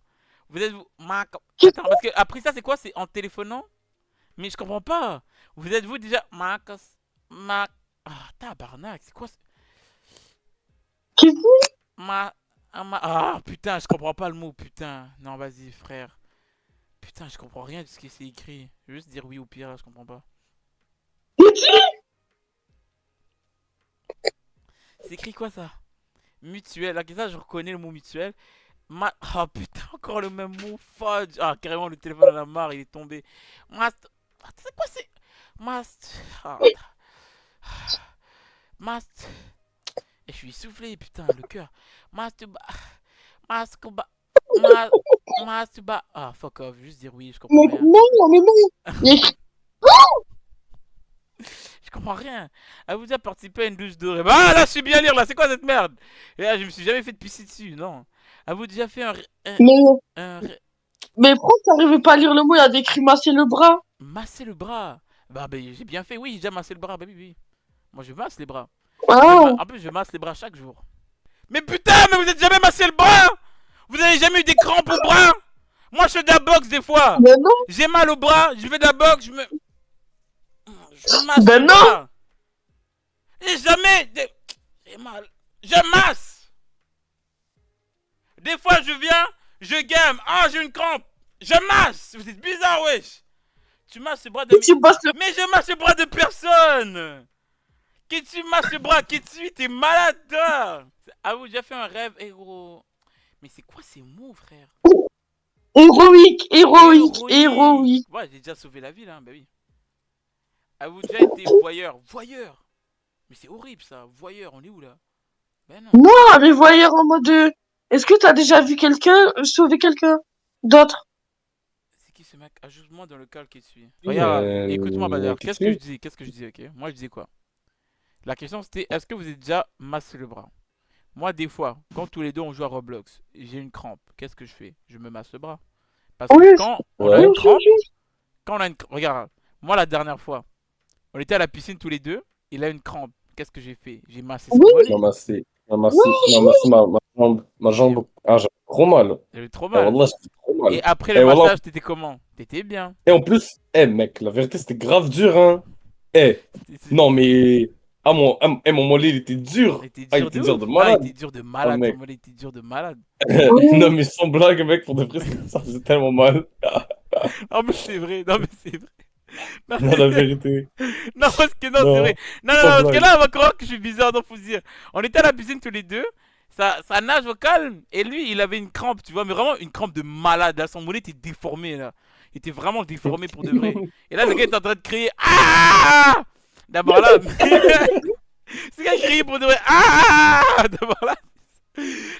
[SPEAKER 1] Vous êtes-vous... Attends, parce que après ça, c'est quoi? C'est en téléphonant? Mais je comprends pas. Vous êtes-vous déjà... Ah, tabarnak, c'est quoi?
[SPEAKER 2] Qui c'est?
[SPEAKER 1] Ah, putain, je comprends pas le mot, putain. Non, vas-y, frère. Putain, je comprends rien de ce qui c'est écrit. Je vais juste dire oui ou pire, là, je comprends pas. C'est écrit quoi, ça? Mutuel. Là, ça, je reconnais le mot mutuel. Ah, putain, encore le même mot. Fudge. Ah, carrément, le téléphone en a marre, il est tombé. Mast... C'est quoi, c'est... Mast... Ah, Mast... Et je suis essoufflé, putain, le cœur. Masturba... Masturba... Ma... Masturba... Ah, fuck off, juste dire oui, je comprends
[SPEAKER 2] Mais
[SPEAKER 1] rien.
[SPEAKER 2] non, mais non. Mais
[SPEAKER 1] Je comprends rien. Elle vous a participé à une douche dorée. Ah, là, je suis bien lire, là, c'est quoi cette merde? Et là, je me suis jamais fait de pisser dessus, non. Elle vous déjà fait
[SPEAKER 2] mais,
[SPEAKER 1] un...
[SPEAKER 2] mais pourquoi t'arrivais pas à lire le mot? Il a décrit masser le bras.
[SPEAKER 1] Masser le bras. Bah, j'ai bien fait, oui, j'ai déjà massé le bras, bah oui, oui. Moi, je masse les bras.
[SPEAKER 2] Ah.
[SPEAKER 1] En plus, je masse les bras chaque jour. Mais putain, mais vous êtes jamais massé le bras? Vous avez jamais eu des crampes au bras? Moi, je fais de la boxe des fois.
[SPEAKER 2] Ben non.
[SPEAKER 1] J'ai mal au bras, je fais de la boxe, je masse
[SPEAKER 2] Ben
[SPEAKER 1] le
[SPEAKER 2] non.
[SPEAKER 1] bras. Et jamais... J'ai mal. Je masse. Des fois, je viens, je game. Ah, j'ai une crampe. Je masse. Vous êtes bizarre, wesh. Tu masses le bras de...
[SPEAKER 2] Tu bosses le...
[SPEAKER 1] Mais je masse le bras de personne. Qui tu masses le bras? Qui tu... T'es malade, toi. Ah, vous j'ai fait un rêve héros. Mais c'est quoi ces mots, frère?
[SPEAKER 2] Héroïque, héroïque, héroïque.
[SPEAKER 1] Ouais, j'ai déjà sauvé la ville, hein, bah oui. Avez-vous déjà été voyeur? Voyeur? Mais c'est horrible ça, voyeur, on est où là? Ben non.
[SPEAKER 2] Non, les voyeurs en mode... Est-ce que t'as déjà vu quelqu'un sauver quelqu'un d'autre?
[SPEAKER 1] C'est qui ce mec? Ajoute-moi dans le cal qui suit. Regarde, écoute-moi, Bader. Qu'est-ce que je
[SPEAKER 4] Qu'est-ce
[SPEAKER 1] dis? Qu'est-ce que je dis, ok? Moi, je dis quoi? La question c'était, est-ce que vous êtes déjà massé le bras? Moi, des fois, quand tous les deux on joue à Roblox, j'ai une crampe. Qu'est-ce que je fais? Je me masse le bras. Parce
[SPEAKER 2] Oui,
[SPEAKER 1] que quand on a
[SPEAKER 4] Ouais.
[SPEAKER 2] oui,
[SPEAKER 1] une
[SPEAKER 2] oui,
[SPEAKER 1] crampe,
[SPEAKER 2] oui.
[SPEAKER 1] Regarde, moi la dernière fois, on était à la piscine tous les deux, il a une crampe. Qu'est-ce que j'ai fait? J'ai massé son
[SPEAKER 2] Oui,
[SPEAKER 1] mollet.
[SPEAKER 4] Ma
[SPEAKER 1] J'ai
[SPEAKER 4] jambe. Ah, j'avais trop mal.
[SPEAKER 1] J'avais trop
[SPEAKER 4] Eh,
[SPEAKER 1] mal.
[SPEAKER 4] Wallah, j'avais trop
[SPEAKER 1] Et
[SPEAKER 4] mal.
[SPEAKER 1] après le
[SPEAKER 4] Eh, Wallah.
[SPEAKER 1] massage, t'étais comment? T'étais bien.
[SPEAKER 4] Et en plus, mec, la vérité, c'était grave dur, hein. Eh, non, mais. Ah, mon mollet, il était dur.
[SPEAKER 1] Il était
[SPEAKER 4] Ah, il
[SPEAKER 1] dur
[SPEAKER 4] était
[SPEAKER 1] de
[SPEAKER 4] dur de
[SPEAKER 1] ouf. Ah, il était
[SPEAKER 4] malade.
[SPEAKER 1] dur de
[SPEAKER 4] Ah,
[SPEAKER 1] malade. Ton
[SPEAKER 4] mec.
[SPEAKER 1] mollet était dur de malade.
[SPEAKER 4] Non, mais sans blague, mec, pour de vrai, ça faisait tellement mal.
[SPEAKER 1] Non, mais c'est vrai. Non, mais c'est vrai. Non,
[SPEAKER 4] Non, la vérité.
[SPEAKER 1] non, parce que non, c'est vrai.
[SPEAKER 4] Non,
[SPEAKER 1] Non, non, non,
[SPEAKER 4] sans
[SPEAKER 1] parce que
[SPEAKER 4] blague.
[SPEAKER 1] là, on va croire que je suis bizarre, donc faut se dire. On était à la piscine tous les deux. Ça nage au calme. Et lui, il avait une crampe, tu vois, mais vraiment une crampe de malade. Là, son mollet était déformé, là. Il était vraiment déformé pour de vrai. Et là, le gars est en train de crier. Ah! D'abord là. Ce gars criait pour de vrai. Ah! D'abord là.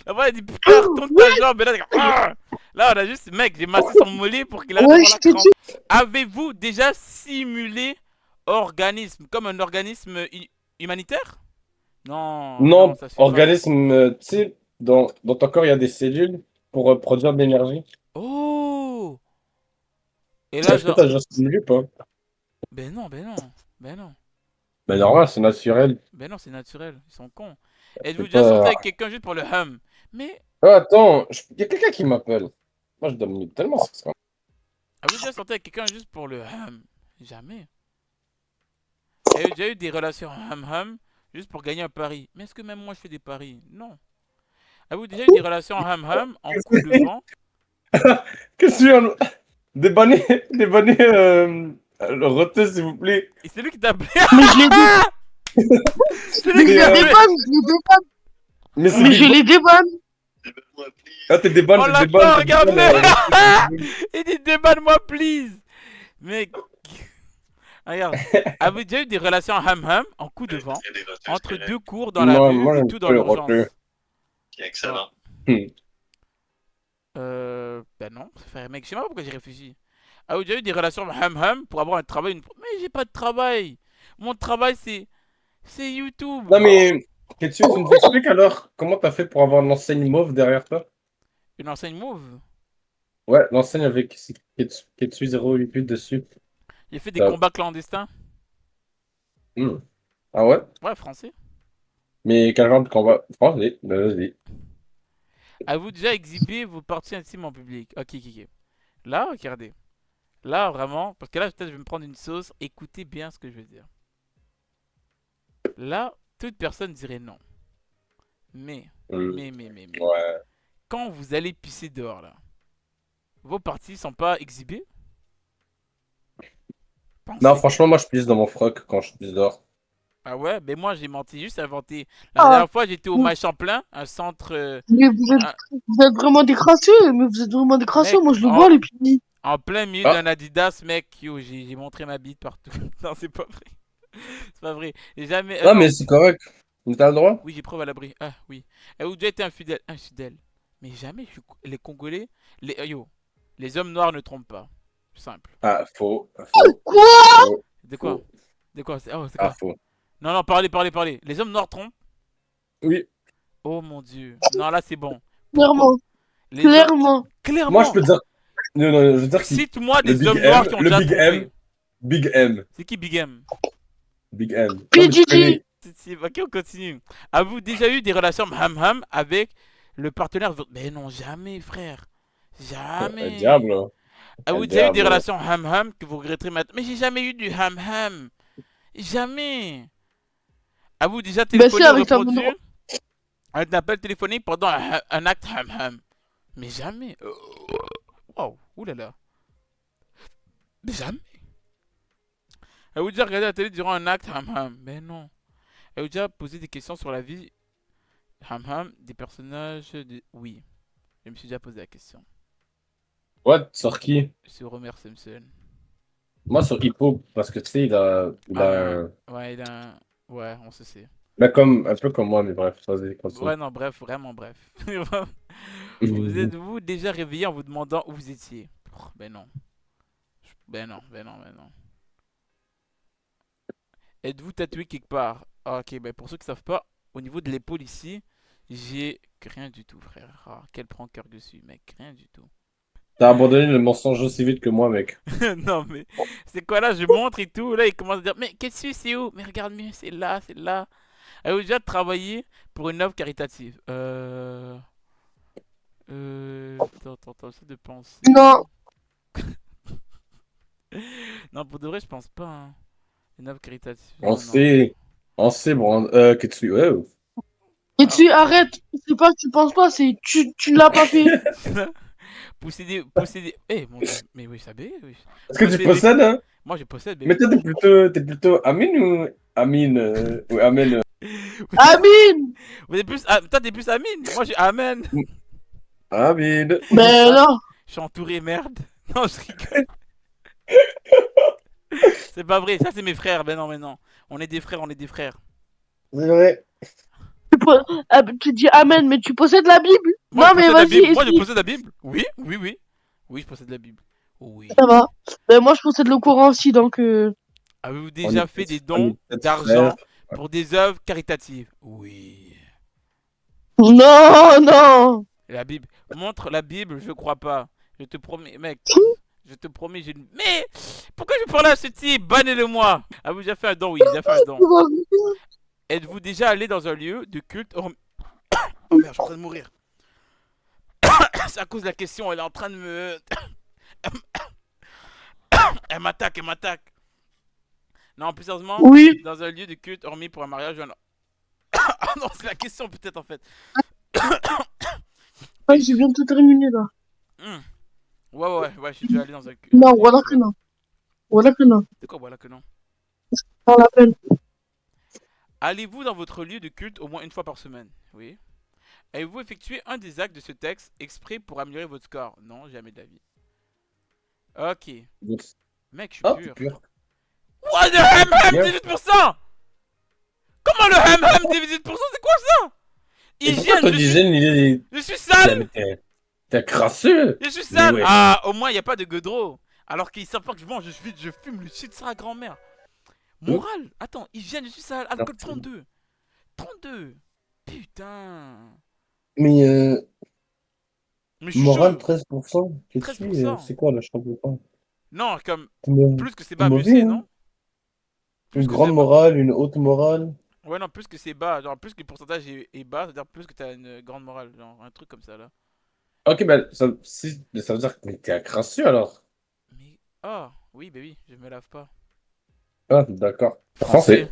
[SPEAKER 1] D'abord, il a dit putain, retourne ta jambe. Et là, ah! Là, on a juste, mec, j'ai massé son mollet pour qu'il arrête
[SPEAKER 2] Ouais,
[SPEAKER 1] d'avoir
[SPEAKER 2] je
[SPEAKER 1] la
[SPEAKER 2] te
[SPEAKER 1] crampe.
[SPEAKER 2] dis.
[SPEAKER 1] Avez-vous déjà simulé organisme comme un organisme humanitaire? Non, non,
[SPEAKER 4] Non,
[SPEAKER 1] ça suit pas.
[SPEAKER 4] organisme, tu sais, dans ton corps, il y a des cellules pour produire de l'énergie.
[SPEAKER 1] Oh! Et là,
[SPEAKER 4] Est-ce que
[SPEAKER 1] genre,
[SPEAKER 4] t'as déjà simulé ou pas?
[SPEAKER 1] ben non, ben non, ben non,
[SPEAKER 4] Ben normal, c'est naturel.
[SPEAKER 1] ben non, c'est naturel, ils sont cons. Êtes-vous
[SPEAKER 4] C'est
[SPEAKER 1] déjà sorti
[SPEAKER 4] pas...
[SPEAKER 1] avec quelqu'un juste pour le hum? Mais,
[SPEAKER 4] Ah, attends, il y a quelqu'un qui m'appelle. Moi, je dois tellement ça.
[SPEAKER 1] avez-vous déjà sorti avec quelqu'un juste pour le hum? Jamais. Avez-vous déjà eu des relations hum juste pour gagner un pari? Mais est-ce que même moi je fais des paris? Non. Avez-vous déjà eu des relations hum en coup de vent?
[SPEAKER 4] Qu'est-ce que tu Débanner, débanner le roteur, s'il vous plaît.
[SPEAKER 1] Et c'est lui qui t'a appelé.
[SPEAKER 2] Mais je les dé...
[SPEAKER 1] C'est lui
[SPEAKER 2] Mais
[SPEAKER 1] qui
[SPEAKER 2] je
[SPEAKER 1] t'a
[SPEAKER 2] les
[SPEAKER 1] appelé.
[SPEAKER 2] débanne, je les débanne.
[SPEAKER 4] Mais c'est
[SPEAKER 2] Mais
[SPEAKER 4] des
[SPEAKER 2] je les débanne.
[SPEAKER 4] Ah, t'es débanne,
[SPEAKER 1] On
[SPEAKER 4] t'es
[SPEAKER 1] l'attend,
[SPEAKER 4] débanne, t'es
[SPEAKER 1] regarde-le.
[SPEAKER 4] débanne.
[SPEAKER 1] Il dit débanne-moi, please. Mec, regarde. Avez-vous déjà eu des relations hum en coup de vent entre deux cours dans la rue
[SPEAKER 4] Moi,
[SPEAKER 1] ou
[SPEAKER 4] j'aime
[SPEAKER 1] tout dans
[SPEAKER 4] pas le
[SPEAKER 1] l'urgence?
[SPEAKER 4] roteur.
[SPEAKER 3] Excellent.
[SPEAKER 1] Ben non, frère, mec, je sais pas pourquoi j'ai réfléchi. Avez-vous déjà eu des relations hum pour avoir un travail Mais j'ai pas de travail. Mon travail, c'est YouTube.
[SPEAKER 4] Non, mais, Ketsu, tu nous expliques alors comment t'as fait pour avoir l'enseigne mauve derrière toi?
[SPEAKER 1] Une enseigne mauve.
[SPEAKER 4] Ouais, l'enseigne avec Ketsu 088 dessus.
[SPEAKER 1] J'ai fait des
[SPEAKER 4] Ça-
[SPEAKER 1] combats clandestins.
[SPEAKER 4] Hmm. Ah ouais?
[SPEAKER 1] Ouais, français.
[SPEAKER 4] Mais quel genre de combat? Vas-y, vas-y.
[SPEAKER 1] Avez-vous déjà exhibé vos parties intimes en public? Ok, ok, ok. Là, regardez. Là, vraiment, parce que là, peut-être je vais me prendre une sauce. Écoutez bien ce que je veux dire. Là, toute personne dirait non. Mais,
[SPEAKER 4] Hmm.
[SPEAKER 1] mais.
[SPEAKER 4] Ouais.
[SPEAKER 1] Quand vous allez pisser dehors, là, vos parties sont pas exhibées?
[SPEAKER 4] Non,
[SPEAKER 1] Pensez.
[SPEAKER 4] franchement, moi, je pisse dans mon froc quand je pisse dehors.
[SPEAKER 1] Ah ouais? Mais moi, j'ai menti, juste inventé. La
[SPEAKER 2] Ah,
[SPEAKER 1] dernière fois, j'étais au Machamplin, un centre.
[SPEAKER 2] mais
[SPEAKER 1] Un-
[SPEAKER 2] vous êtes vraiment des crasseux. Mais vous êtes vraiment des crasseux.
[SPEAKER 1] mec,
[SPEAKER 2] Moi, je le vois, les petits.
[SPEAKER 1] en plein milieu
[SPEAKER 4] Ah,
[SPEAKER 1] d'un Adidas, mec, yo, j'ai montré ma bite partout. Non, c'est pas vrai. C'est pas vrai. J'ai jamais.
[SPEAKER 4] non,
[SPEAKER 1] Non.
[SPEAKER 4] mais c'est correct. Mais t'as le droit?
[SPEAKER 1] Oui, j'ai preuve à l'abri. Ah, oui. Ou déjà été infidèle. Infidèle. Mais jamais, les Congolais. Yo, les hommes noirs ne trompent pas. Simple.
[SPEAKER 4] Ah, faux, faux,
[SPEAKER 2] Quoi?
[SPEAKER 4] faux,
[SPEAKER 1] De quoi?
[SPEAKER 4] faux.
[SPEAKER 1] De quoi? Oh, c'est
[SPEAKER 4] Ah,
[SPEAKER 1] quoi?
[SPEAKER 4] faux.
[SPEAKER 1] Non, non, parlez. Les hommes noirs trompent?
[SPEAKER 4] Oui.
[SPEAKER 1] Oh mon dieu. Non, là, c'est bon. Pourquoi?
[SPEAKER 2] Clairement.
[SPEAKER 1] Les hommes.
[SPEAKER 2] Clairement.
[SPEAKER 4] Moi, je
[SPEAKER 1] Clairement.
[SPEAKER 4] peux dire. Non, non, je veux dire qui?
[SPEAKER 1] Cite-moi
[SPEAKER 4] Le
[SPEAKER 1] des
[SPEAKER 4] Big
[SPEAKER 1] hommes noirs
[SPEAKER 4] M,
[SPEAKER 1] qui ont
[SPEAKER 4] le
[SPEAKER 1] déjà
[SPEAKER 4] Big M,
[SPEAKER 1] trompé.
[SPEAKER 4] Big M,
[SPEAKER 1] C'est qui Big M?
[SPEAKER 4] Big M. Non, mais tu
[SPEAKER 2] PDG.
[SPEAKER 4] connais.
[SPEAKER 1] Ok, on continue. Avez-vous déjà eu des relations ham-ham avec le partenaire de votre... Mais non, jamais, frère.
[SPEAKER 4] Un
[SPEAKER 1] Jamais.
[SPEAKER 4] diable, hein. Un
[SPEAKER 1] Avez-vous déjà eu des
[SPEAKER 4] diable.
[SPEAKER 1] relations ham-ham que vous regretterez maintenant? Mais j'ai jamais eu du ham-ham. Jamais. Avez-vous déjà
[SPEAKER 2] Ben si,
[SPEAKER 1] téléphoné ou
[SPEAKER 2] avec ta
[SPEAKER 1] répondu
[SPEAKER 2] maman.
[SPEAKER 1] à un appel téléphonique pendant un acte ham-ham? Mais jamais. Wow, oulala. Mais jamais. Avez-vous déjà regardé la télé durant un acte ham-ham? Mais non. Avez-vous déjà posé des questions sur la vie ham-ham des personnages de... Oui, je me suis déjà posé la question.
[SPEAKER 4] What? Sur qui?
[SPEAKER 1] Sur Homer Simpson.
[SPEAKER 4] Moi, sur Hippo, parce que tu sais,
[SPEAKER 1] Ah, ouais, il a un... Ouais, on se sait.
[SPEAKER 4] ben, comme, un peu comme moi, mais bref, vas-y, continue.
[SPEAKER 1] Ouais, non, bref, vraiment bref. Vous êtes-vous déjà réveillé en vous demandant où vous étiez? Ben non. Ben non, ben non, ben non. Êtes-vous tatoué quelque part? Ah, ok, ben pour ceux qui savent pas, au niveau de l'épaule ici, j'ai rien du tout, frère. Ah, quel cœur dessus, mec. Rien du tout.
[SPEAKER 4] T'as abandonné le mensonge aussi vite que moi, mec.
[SPEAKER 1] Non, mais c'est quoi là? Je montre et tout. Là, il commence à dire, mais qu'est-ce que c'est où? Mais regarde mieux, c'est là, c'est là. Avez-vous déjà travaillé pour une œuvre caritative? Attends, j'essaie de penser.
[SPEAKER 2] Non.
[SPEAKER 1] Non, pour de vrai, je pense pas, hein. Une œuvre caritative.
[SPEAKER 4] On
[SPEAKER 1] Non,
[SPEAKER 4] sait, on sait, Brand. Que tu. Ouais.
[SPEAKER 2] Et tu arrêtes. C'est pas que tu penses pas, c'est tu ne l'as pas fait.
[SPEAKER 1] non. Posséder. Eh, mon dieu. Mais oui, ça bé, oui.
[SPEAKER 4] Est-ce que tu
[SPEAKER 1] Posséder.
[SPEAKER 4] possèdes, hein?
[SPEAKER 1] Moi, je possède,
[SPEAKER 4] Mais
[SPEAKER 1] bébé.
[SPEAKER 4] toi, t'es plutôt Amine ou Amine? Ou Amen?
[SPEAKER 2] Amine.
[SPEAKER 1] Vous êtes plus. Toi, t'es plus Amine. Moi, j'ai Amen.
[SPEAKER 4] Amine.
[SPEAKER 2] Ben non.
[SPEAKER 1] Je suis entouré, merde. Non, je rigole. C'est pas vrai, ça c'est mes frères. Ben non, mais non. On est des frères, on est des frères.
[SPEAKER 4] C'est vrai.
[SPEAKER 2] Tu dis Amen, mais tu possèdes la Bible?
[SPEAKER 1] Moi,
[SPEAKER 2] Non,
[SPEAKER 1] je
[SPEAKER 2] mais
[SPEAKER 1] possède la
[SPEAKER 2] vas-y,
[SPEAKER 1] Bible. Moi, je
[SPEAKER 2] explique.
[SPEAKER 1] possède la Bible. Oui, oui, oui. Oui, je possède la Bible. Oui.
[SPEAKER 2] Ça va. Ben moi, je possède le Coran aussi, donc...
[SPEAKER 1] Avez-vous
[SPEAKER 4] On
[SPEAKER 1] déjà
[SPEAKER 4] est
[SPEAKER 1] fait des
[SPEAKER 4] on est
[SPEAKER 1] dons
[SPEAKER 4] peut-être
[SPEAKER 1] d'argent
[SPEAKER 4] frères.
[SPEAKER 1] pour des œuvres caritatives? Oui.
[SPEAKER 2] Non, non.
[SPEAKER 1] La Bible. Montre la Bible, je crois pas. Je te promets, mec. Je te promets, Mais pourquoi je parle à ce type? Bannez-le-moi. Avez-vous déjà fait un don? Oui, j'ai déjà fait un don. Êtes-vous déjà allé dans un lieu de culte? Oh merde, je suis en train de mourir. C'est à cause de la question, elle est en train de me... Elle m'attaque, elle m'attaque. Non, plus sérieusement,
[SPEAKER 2] Oui.
[SPEAKER 1] dans un lieu de culte hormis pour un mariage ou un... Ah non, c'est la question peut-être en fait.
[SPEAKER 2] Ouais, j'ai bientôt terminé là.
[SPEAKER 1] Ouais, je suis déjà allé dans un culte.
[SPEAKER 2] Non, voilà que non. Voilà que non.
[SPEAKER 1] De quoi, voilà que non?
[SPEAKER 2] Pas la peine.
[SPEAKER 1] Allez-vous dans votre lieu de culte au moins une fois par semaine? Oui. Avez-vous effectué un des actes de ce texte exprès pour améliorer votre score? Non, jamais de la vie. Ok. Mec, je suis
[SPEAKER 4] Ah,
[SPEAKER 1] pur.
[SPEAKER 4] t'es pur.
[SPEAKER 1] What, le hem
[SPEAKER 4] Bien.
[SPEAKER 1] 18%? Comment le hem 18%? C'est quoi ça?
[SPEAKER 4] Et pourquoi
[SPEAKER 1] Hygiène,
[SPEAKER 4] ton hygiène, il est...
[SPEAKER 1] je suis sale!
[SPEAKER 4] T'es crasseux.
[SPEAKER 1] Je suis
[SPEAKER 4] Mais
[SPEAKER 1] sale!
[SPEAKER 4] ouais.
[SPEAKER 1] Ah, au moins, il n'y a pas de godreau. Alors qu'ils savent pas que je mange, je fume le shit de sa grand-mère. Moral, attends, hygiène, je suis sale, alcool 32. 32. Putain.
[SPEAKER 4] Mais
[SPEAKER 1] Mais je suis
[SPEAKER 4] moral
[SPEAKER 1] chaud.
[SPEAKER 4] 13%. Qu'est-ce que
[SPEAKER 1] 13%.
[SPEAKER 4] c'est quoi là? Je comprends pas.
[SPEAKER 1] Non, comme plus que c'est
[SPEAKER 4] T'es
[SPEAKER 1] bas, mieux
[SPEAKER 4] mauvais,
[SPEAKER 1] c'est,
[SPEAKER 4] hein?
[SPEAKER 1] non? Plus
[SPEAKER 4] Une
[SPEAKER 1] que c'est
[SPEAKER 4] grande
[SPEAKER 1] bas.
[SPEAKER 4] morale, une haute morale.
[SPEAKER 1] Ouais, non, plus que c'est bas. Genre, plus que le pourcentage est bas, c'est-à-dire plus que t'as une grande morale. Genre, un truc comme ça, là.
[SPEAKER 4] Ok, ben, ça veut dire que mais t'es un crasseux alors.
[SPEAKER 1] Mais. Oh, oui, bah oui, je me lave pas.
[SPEAKER 4] Ah, d'accord.
[SPEAKER 1] Français.
[SPEAKER 4] Français.